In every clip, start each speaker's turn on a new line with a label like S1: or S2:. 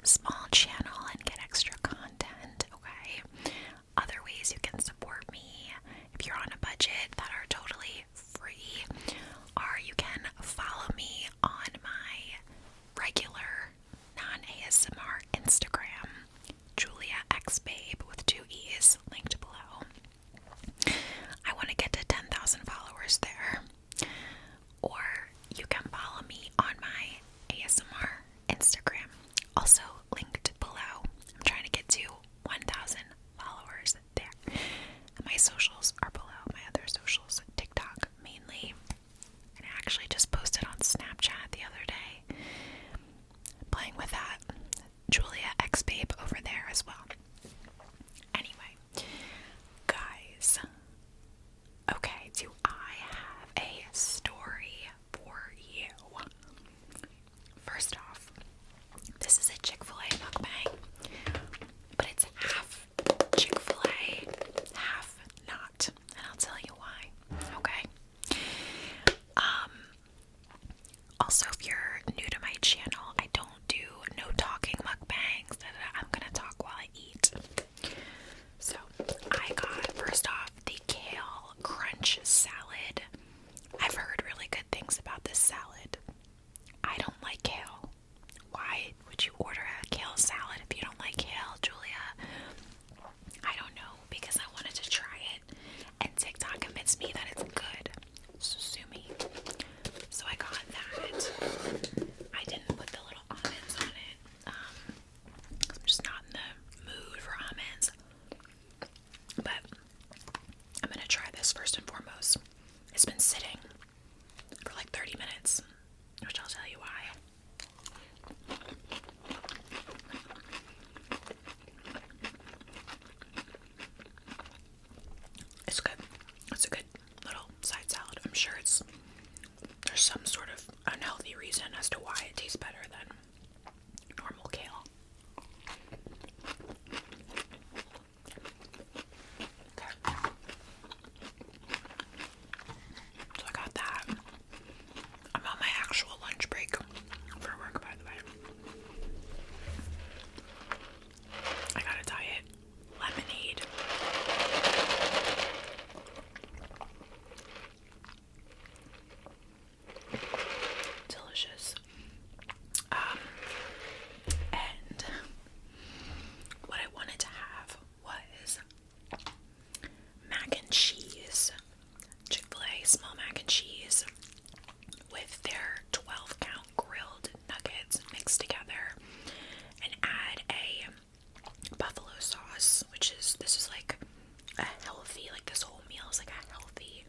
S1: small channel and get extra content, okay? Other ways you can support me if you're on a budget that are totally free are you can follow me on my regular non-ASMR Instagram, Julia X Babe with 2 E's, linked below. I want to get to 10,000 followers there. Or you can follow me on my ASMR Instagram, also linked below. I'm trying to get to 1,000 followers there. And my socials are below, my other socials, TikTok mainly. And I actually just posted on Snapchat the other day, playing with that. Julia X Babe over there as well. Anyway, guys, okay, do I have a story for you? First off, this is a Chick-fil-A mukbang, but it's half Chick-fil-A, half not, and I'll tell you why, okay? Also, if you're new to my channel, I don't do no talking mukbangs. I'm gonna talk while I eat. So, I got, first off, the kale crunch salad. I've heard really good things about this salad. I don't like kale. Why would you order a kale salad if you don't like kale, Julia? I don't know, because I wanted to try it, and TikTok convinced me that it's good. So sue me. So I got that. I didn't put the little almonds on it. I'm just not in the mood for almonds. But I'm gonna try this first and foremost. It's been sitting for like 30 minutes, which I'll tell you why. It's good. It's a good little side salad. I'm sure there's some sort of unhealthy reason as to why it tastes better than normal kale. Okay. So I got that. I'm on my actual lunch break for work, by the way. I got a diet lemonade. Delicious. And what I wanted to have was mac and cheese. Chick-fil-A small mac and cheese with their 12-count grilled nuggets mixed together, and add a buffalo sauce, this is like a healthy, like this whole meal is like a healthy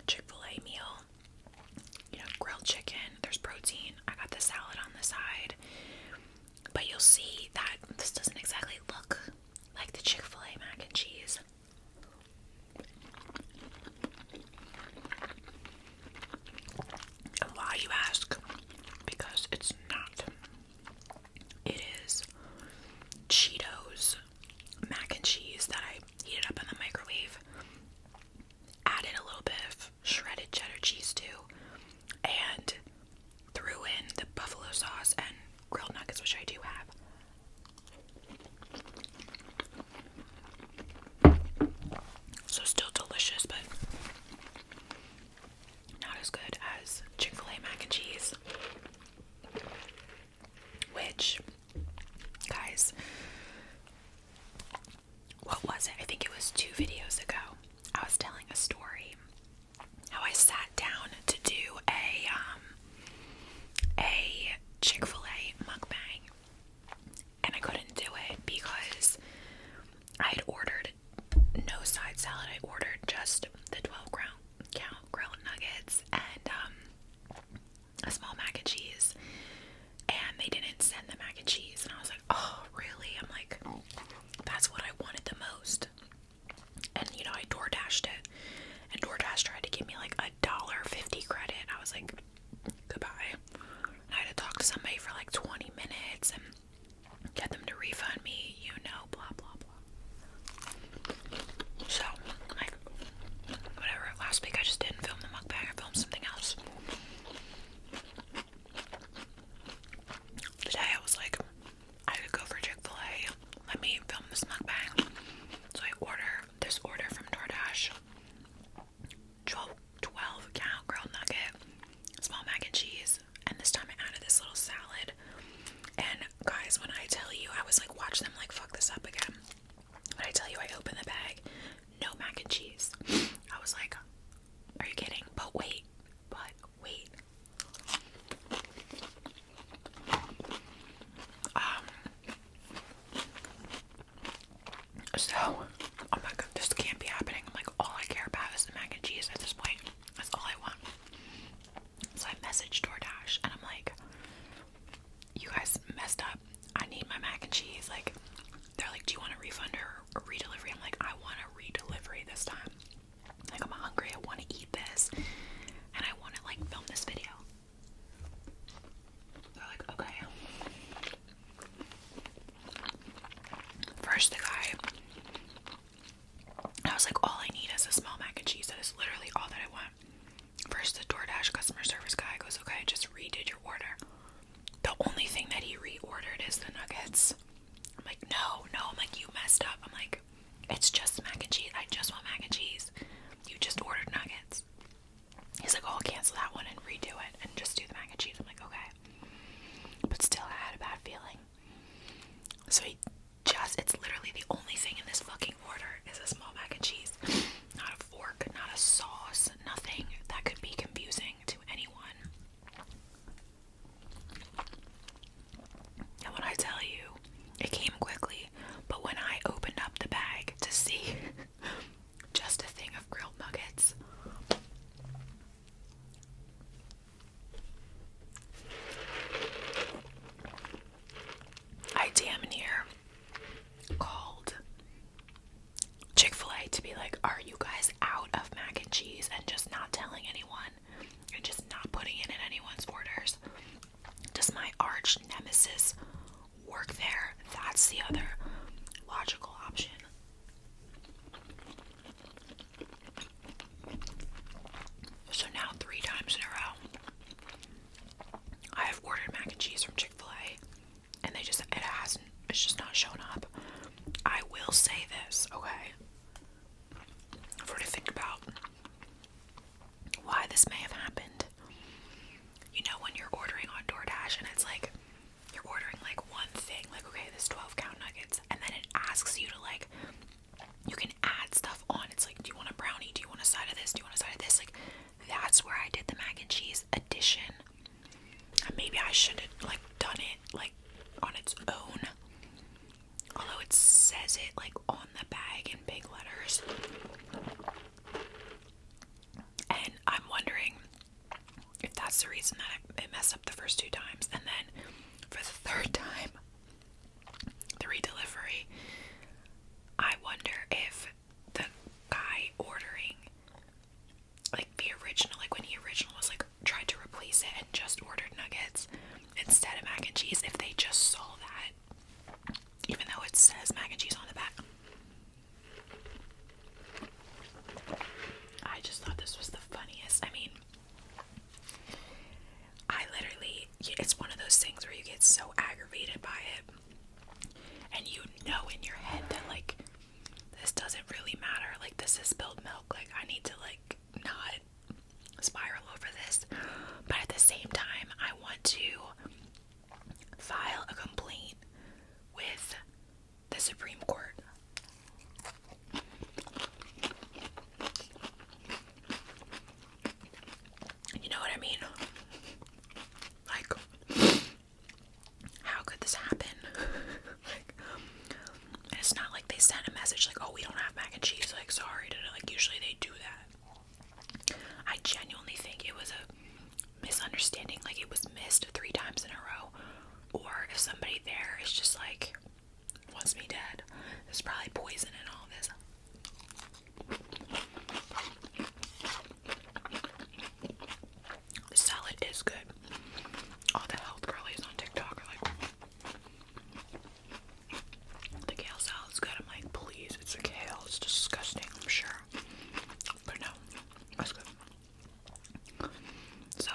S1: Chick-fil-A meal. You know, grilled chicken, there's protein. I got the salad on the side. But you'll see that this doesn't exactly look like the Chick-fil-A mac and cheese. And why, you ask? Because it's not. It is Cheetos mac and cheese that I heated up in the microwave, added a little bit of shredded cheddar cheese to, and threw in the buffalo sauce and grilled nuggets, which I do have. So still delicious, but not as good as Chick-fil-A mac and cheese. Which, guys, what was it? I think it was 2 videos ago. I was telling a story how I sat down to do a Chick-fil-A mukbang, and I couldn't do it because I had ordered no side salad. I ordered just the 12-count grilled nuggets and a small mac and cheese, and they didn't send the mac and cheese, and I was like, oh really? I'm like, that's what I wanted the most. So, I'm like, this can't be happening. I'm like, all I care about is the mac and cheese at this point. That's all I want. So I messaged DoorDash and I'm like, you guys messed up. I need my mac and cheese. Like, they're like, do you want a refund or a redelivery? I'm like, I want a redelivery this time. Like, I'm hungry. I want to eat this. And I want to, like, film this video. They're like, okay. First, the guy, I was like, all I need is a small mac and cheese. That is literally all that I want. First, the DoorDash customer service guy goes, okay, I just redid your order. The only thing that he reordered is the nuggets. I'm like, no, I'm like, you messed up. I'm like, it's just mac and cheese. I just want mac and cheese. You just ordered nuggets. He's like, oh, I'll cancel that one and redo it and just do the mac and cheese. I'm like, okay. But still, I had a bad feeling. So it's literally the only thing in this fucking order is a small mac and cheese. Not a fork, not a sauce, nothing that could be confusing to anyone. And when I tell you, it came quickly, but when I opened up the bag to see just a thing of grilled nuggets, I damn near called Chick-fil-A to be like, are you guys out of mac and cheese, and just not telling anyone and just not putting it in anyone's orders? Does my arch nemesis work there? That's the other logical option. So now 3 times in a row, I have ordered mac and cheese from Chick-fil-A, and it's just not shown up. I will say this, okay? For to think about why this may have happened. You know, when you're ordering on DoorDash and it's like, you're ordering like one thing, like, okay, this 12-count nuggets, and then it asks you to, like, you can add stuff on. It's like, do you want a brownie? Do you want a side of this? Do you want a side of this? Like, that's where I did the mac and cheese addition. And maybe I should have, like, done it, like, on its own. Although it says it, like, on the bag in big letters. And I'm wondering if that's the reason that it messed up the first 2 times. And then for the 3rd time, the redelivery, I wonder if the guy ordering, like, the original, like, when he original was, like, tried to replace it and just ordered nuggets instead of mac and cheese, if they just saw that, even though it says mac and cheese on the back. I just thought this was the funniest. I mean, it's one of those things where you get so aggravated by it, and you know in your head that, like, this doesn't really matter. Like, this is spilled milk. Like, I need to, like, not spiral over this. But at the same time, I want to file a complaint with the Supreme Court. You know what I mean? Like, how could this happen? Like, and it's not like they sent a message like, oh, we don't have mac and cheese, like, sorry, like, usually they do that. I genuinely think it was a misunderstanding, like, it was missed 3 times in a row, or if somebody there is just like, wants me dead. There's probably poison in all this. The salad is good. All the health girlies on TikTok are like, the kale salad's good. I'm like, please, it's a kale. It's disgusting, I'm sure. But no, that's good. So,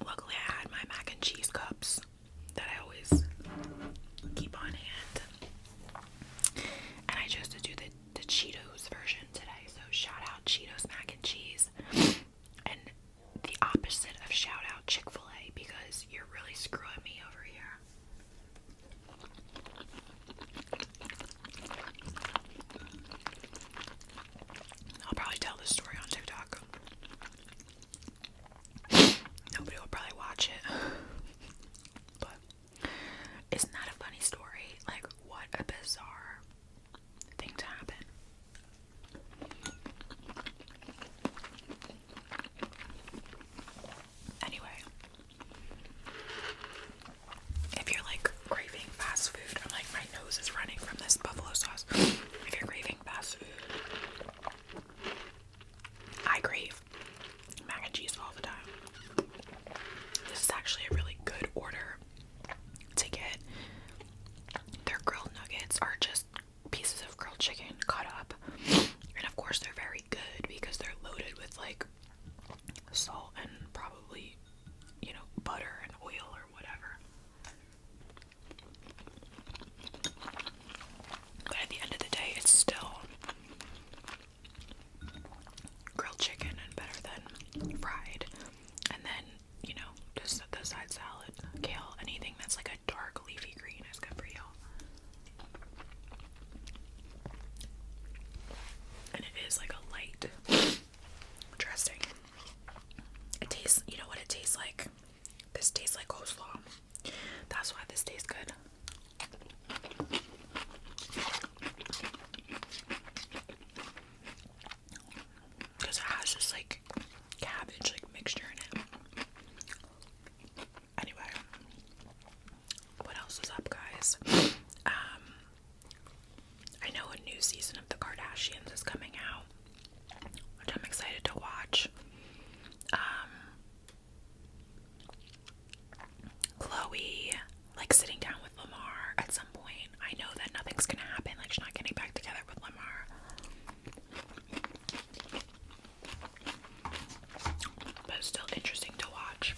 S1: luckily I had my mac and cheese cups that I always keep on hand. And I chose to do the Cheetos things. I know a new season of the Kardashians is coming out, which I'm excited to watch. Chloe, like, sitting down with Lamar at some point. I know that nothing's gonna happen, like, she's not getting back together with Lamar. But it's still interesting to watch.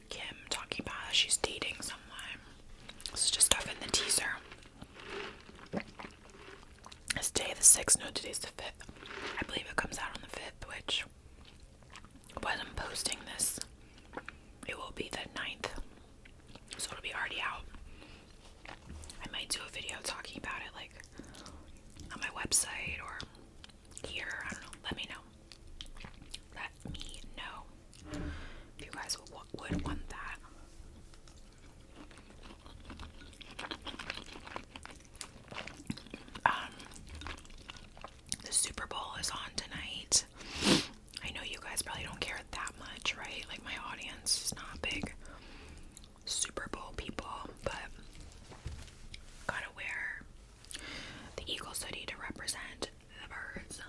S1: Kim talking about how she's dating someone. This is just stuff in the teaser. It's today the 6th, no, today's the 5th. I believe it comes out on the 5th, which, when I'm posting this, it will be the 9th. So it'll be already out. I might do a video talking about it, like, on my website or here. I don't know. Let me know. Let me know if you guys would want that. The Super Bowl is on tonight. I know you guys probably don't care that much, right? Like, my audience is not big Super Bowl people, but gotta wear the Eagles hoodie to represent the birds.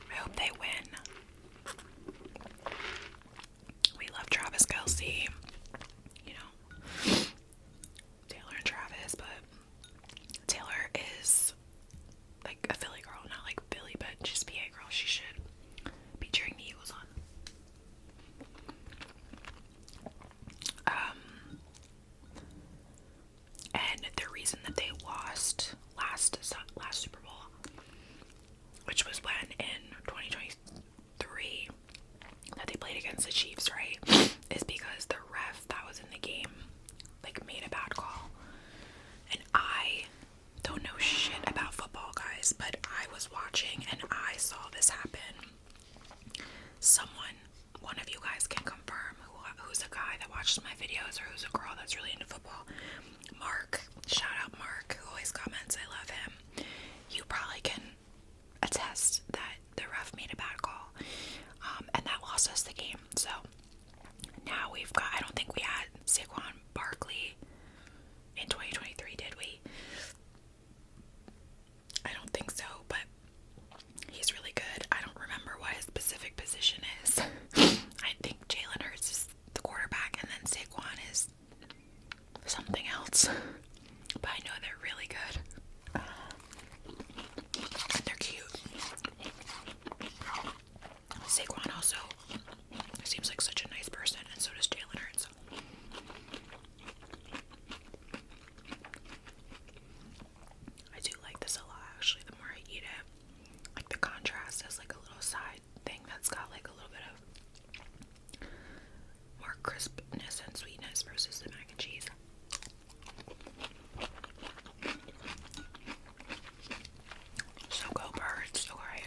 S1: I hope they win. We love Travis Kelce, you know, Taylor and Travis, but Taylor is like a Philly girl, not like Philly, but she's a PA girl. She should be cheering the Eagles on. And the reason that they lost last Super Bowl, which was when in 2023 that they played against the Chiefs, right, is because the ref that was in the game, like, made a bad call. And I don't know shit about football, guys, but I was watching and I saw this happen. Someone, one of you guys can confirm who's a guy that watches my videos or who's a girl that's really into football. Mark, shout out Mark, who always comments. I love him. You probably can attest that the ref made a bad call, and that lost us the game. So now we've got, I don't think we had Saquon Barkley in 2023, did we? I don't think so, but he's really good. I don't remember what his specific position is. I think Jalen Hurts is the quarterback, and then Saquon is something else. But I know they're really good. And they're cute. Saquon also seems like such a nice person, and so does Jalen Hurts. I do like this a lot, actually, the more I eat it. Like, the contrast is like a little side thing that's got like a little bit of more crispness and sweetness versus the mac and cheese. So go birds, okay.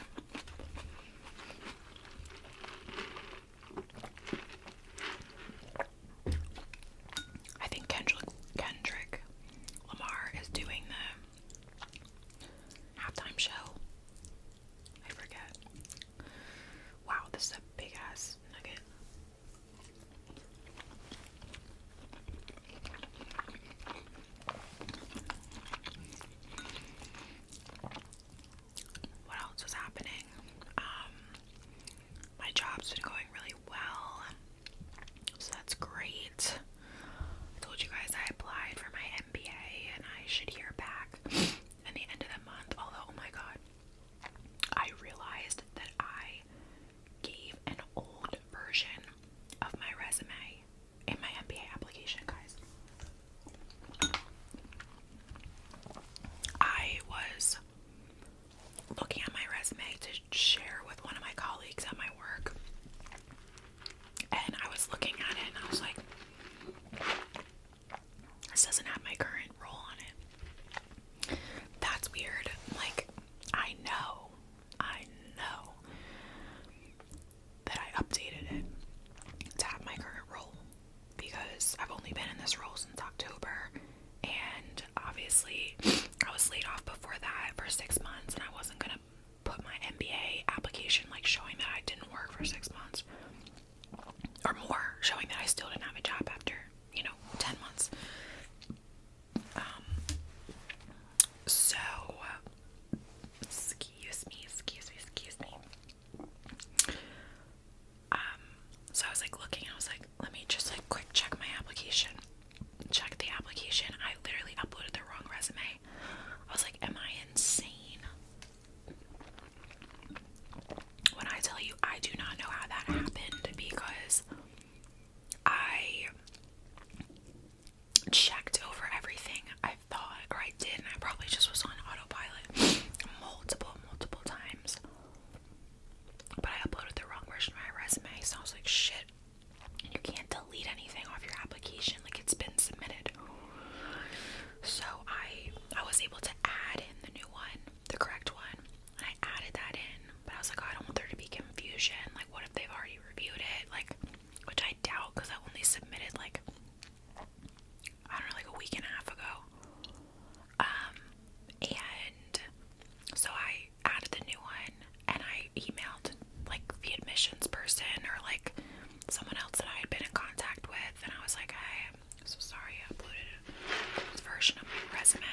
S1: resume.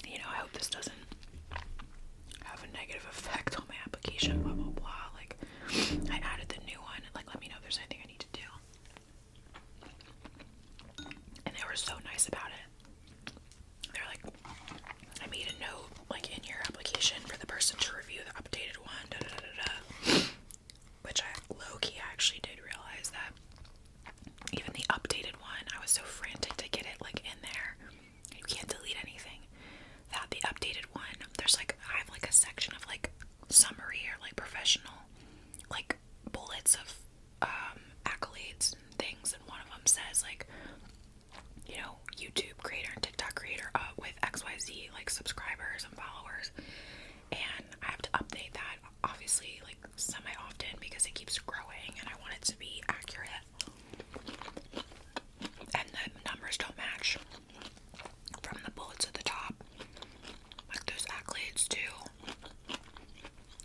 S1: You know, I hope this doesn't have a negative effect on my application, blah, blah, blah. Like, I added the new one. Like, let me know if there's anything I need to do. And they were so nice about it. They're like, I made a note, like, in your application for the person to review the updated one, da da da da da. Which I, low-key, actually did realize that even the updated one, I was so frantic to get it, like, in there. You can't delete anything. That the updated one, there's, like, I have, like, a section of, like, summary or, like, professional, like, bullets of, accolades and things, and one of them says, like, you know, YouTube creator and TikTok creator, with XYZ, like, subscribers and followers, and I have to update that, obviously, like, semi-often, because it keeps growing, and I want it to be accurate, and the numbers don't match from the bullets at the top, like those accolades do,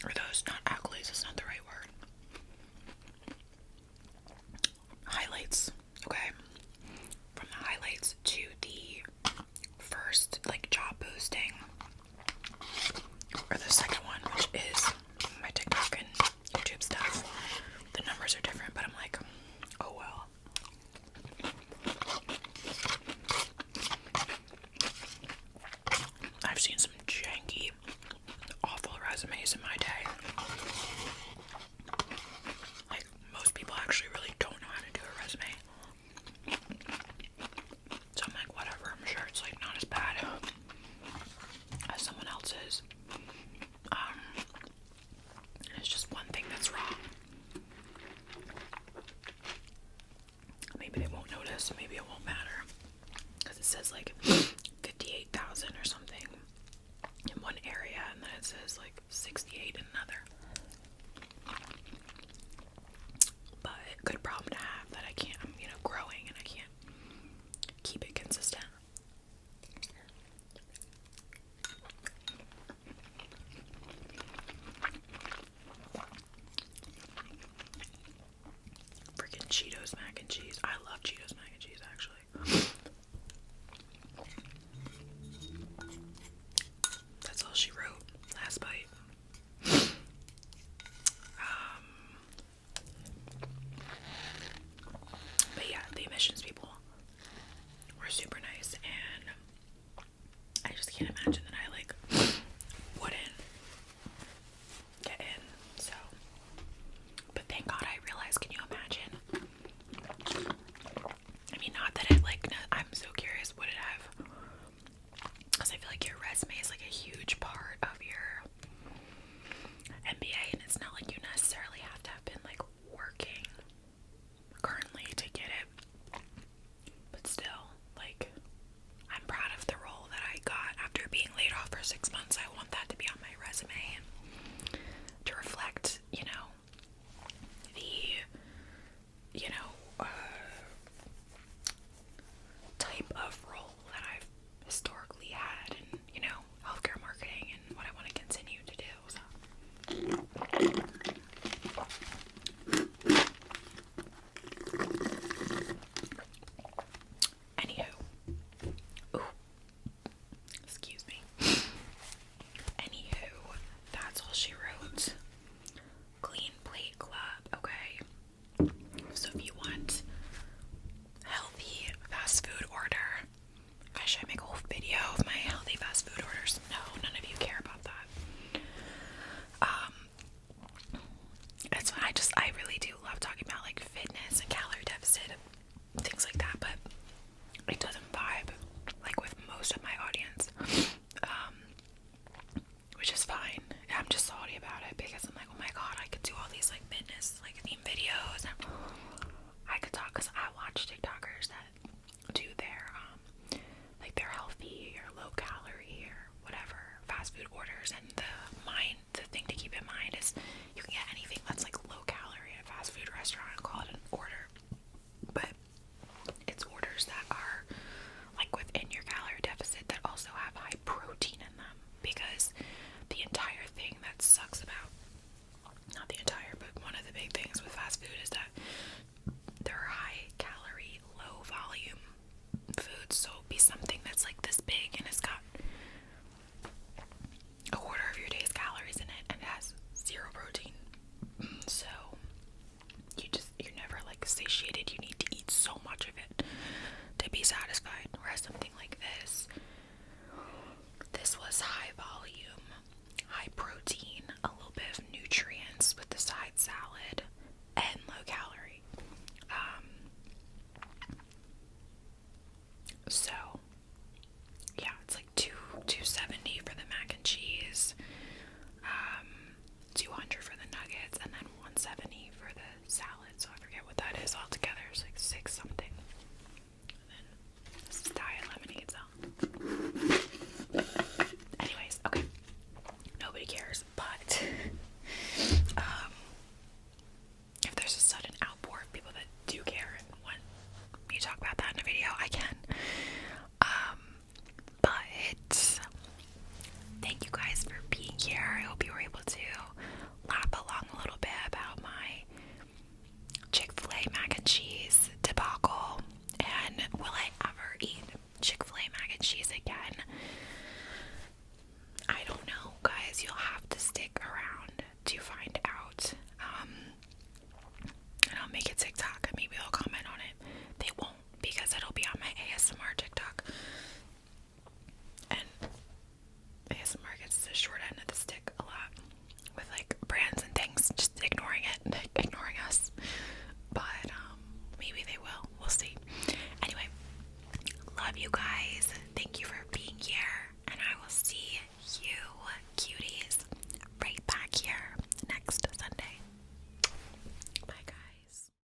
S1: or those, not accolades, that's not the right word, highlights, okay, from the highlights to the first, like, job posting, or the second one, which is my TikTok and YouTube stuff, the numbers are different, but I'm like, oh well. I've seen some janky, awful resumes in my day. Like, most people actually really don't know how to do a resume. So I'm like, whatever, I'm sure it's, like, not as bad as someone else's. It's just one thing that's wrong. Maybe they won't notice, maybe it won't matter. Because it says, like, 58,000 or something in one area, and then it says, like, 68 in another. But good problem to have, that I can't, I'm, you know, growing, and I can't keep it consistent. Freaking Cheetos mac and cheese. I love Cheetos mac and cheese, actually. That's all she wrote. Last bite. But yeah, the admissions people were super nice, and I just can't imagine that I, like, wouldn't get in, so. But thank God I realized, can you imagine? I mean, not that it, like, I'm so curious, would it have? Because I feel like your resume is, like, a huge part of your MBA, and it's not like you necessarily have to have been, like, working currently to get it. But still, like, I'm proud of the role that I got after being laid off for 6 months. I want that to be on my resume and to reflect, you know, the, you know, type of role that I've historically had in, you know, healthcare marketing and what I want to continue to do. So. Anywho. Ooh. Excuse me. Anywho, that's all she wrote. Clean Plate Club, okay? So if you want healthy fast food order, should I make a whole video of my healthy fast food orders? No, none of you care about that. It's fun. I really do love talking about, like, fitness and calorie deficit and things like that, but it doesn't vibe, like, with most of my audience, which is fine. I'm just salty about it because I'm like, oh my god, I could do all these, like, fitness, like, theme videos, and I could talk, because I watch TikTokers that do their, like, their healthy or low calorie or whatever fast food orders, and the thing to keep in mind is you can get anything that's, like, low calorie at a fast food restaurant and call it an order, but it's orders that are, like, within your calorie deficit that also have high protein in them, because the entire thing that sucks about, not the entire, but one of the big things with fast food is that they're high calorie, low volume foods, so it'll be something